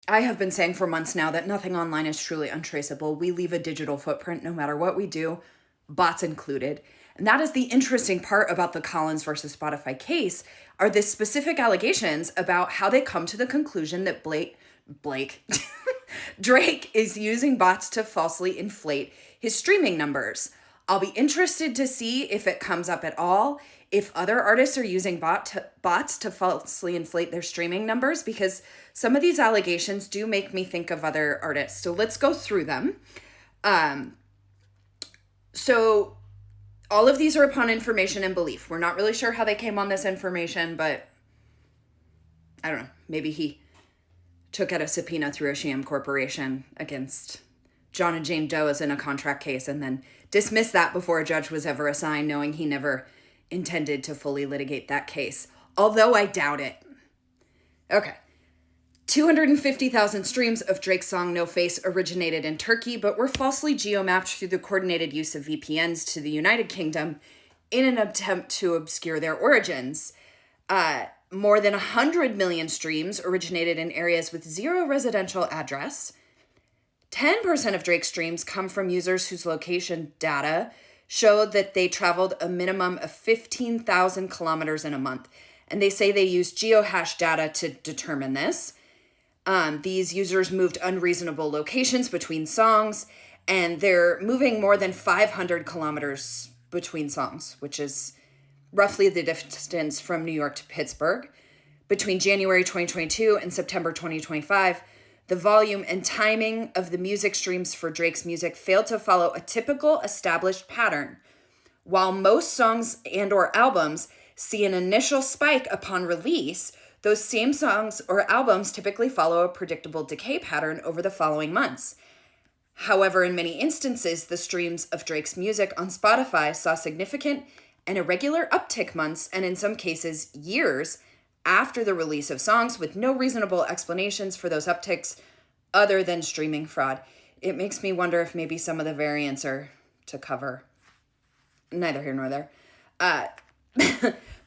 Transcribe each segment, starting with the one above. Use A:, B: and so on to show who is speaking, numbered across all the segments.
A: I have been saying for months now that nothing online is truly untraceable. We leave a digital footprint no matter what we do, bots included. And that is the interesting part about the Collins versus Spotify case, are the specific allegations about how they come to the conclusion that Blake Drake is using bots to falsely inflate his streaming numbers. I'll be interested to see if it comes up at all, if other artists are using bots to falsely inflate their streaming numbers, because some of these allegations do make me think of other artists. So let's go through them. So all of these are upon information and belief. We're not really sure how they came on this information, but I don't know. Maybe he took out a subpoena through a sham corporation against John and Jane Doe's in a contract case and then dismissed that before a judge was ever assigned, knowing he never intended to fully litigate that case. Although I doubt it. Okay. 250,000 streams of Drake's song No Face originated in Turkey, but were falsely geomapped through the coordinated use of VPNs to the United Kingdom in an attempt to obscure their origins. More than 100 million streams originated in areas with zero residential address. 10% of Drake's streams come from users whose location data showed that they traveled a minimum of 15,000 kilometers in a month. And they say they use geohash data to determine this. These users moved unreasonable locations between songs, and they're moving more than 500 kilometers between songs, which is roughly the distance from New York to Pittsburgh. Between January 2022 and September 2025, the volume and timing of the music streams for Drake's music failed to follow a typical established pattern. While most songs and/or albums see an initial spike upon release, those same songs or albums typically follow a predictable decay pattern over the following months. However, in many instances, the streams of Drake's music on Spotify saw significant and irregular uptick months, and in some cases, years after the release of songs, with no reasonable explanations for those upticks other than streaming fraud. It makes me wonder if maybe some of the variants are to cover. Neither here nor there.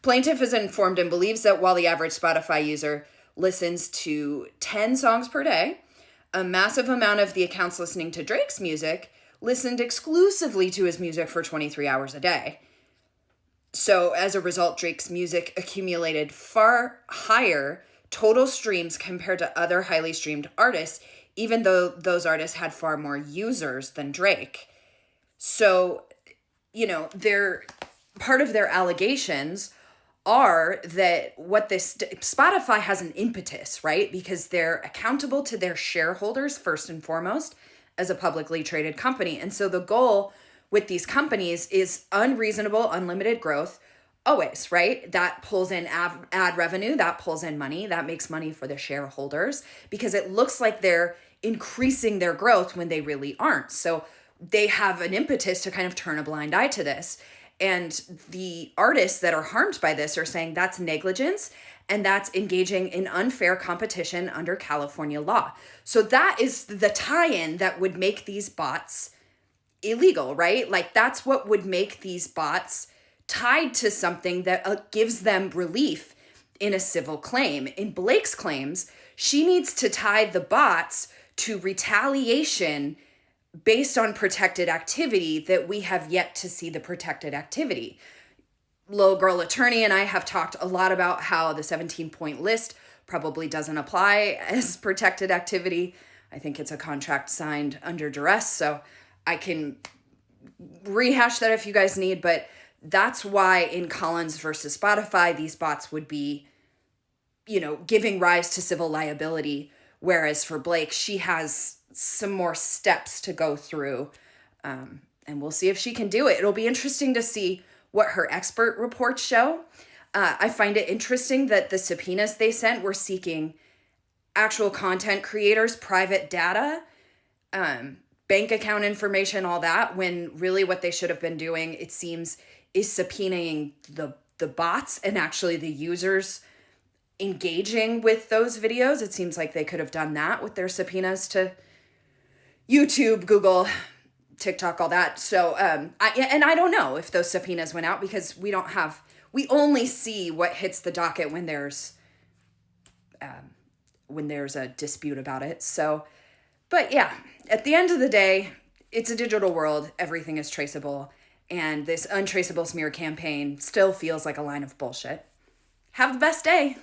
A: Plaintiff is informed and believes that while the average Spotify user listens to 10 songs per day, a massive amount of the accounts listening to Drake's music listened exclusively to his music for 23 hours a day. So as a result, Drake's music accumulated far higher total streams compared to other highly streamed artists, even though those artists had far more users than Drake. So, part of their allegations are that Spotify has an impetus, right? Because they're accountable to their shareholders first and foremost as a publicly traded company. And so the goal with these companies is unreasonable, unlimited growth always, right? That pulls in ad revenue, that pulls in money, that makes money for the shareholders because it looks like they're increasing their growth when they really aren't. So they have an impetus to kind of turn a blind eye to this. And the artists that are harmed by this are saying that's negligence and that's engaging in unfair competition under California law. So that is the tie-in that would make these bots illegal, right? Like that's what would make these bots tied to something that gives them relief in a civil claim. In Blake's claims, she needs to tie the bots to retaliation based on protected activity that we have yet to see the protected activity. Little Girl Attorney and I have talked a lot about how the 17-point list probably doesn't apply as protected activity. I think it's a contract signed under duress, so I can rehash that if you guys need, but that's why in Collins versus Spotify, these bots would be, giving rise to civil liability, whereas for Blake, she has some more steps to go through, and we'll see if she can do it. It'll be interesting to see what her expert reports show. I find it interesting that the subpoenas they sent were seeking actual content creators' private data, bank account information, all that, when really what they should have been doing, it seems, is subpoenaing the bots and actually the users engaging with those videos. It seems like they could have done that with their subpoenas to YouTube, Google, TikTok, all that. So, I don't know if those subpoenas went out because we only see what hits the docket when there's when there's a dispute about it. So, but yeah, at the end of the day, it's a digital world. Everything is traceable. And this untraceable smear campaign still feels like a line of bullshit. Have the best day.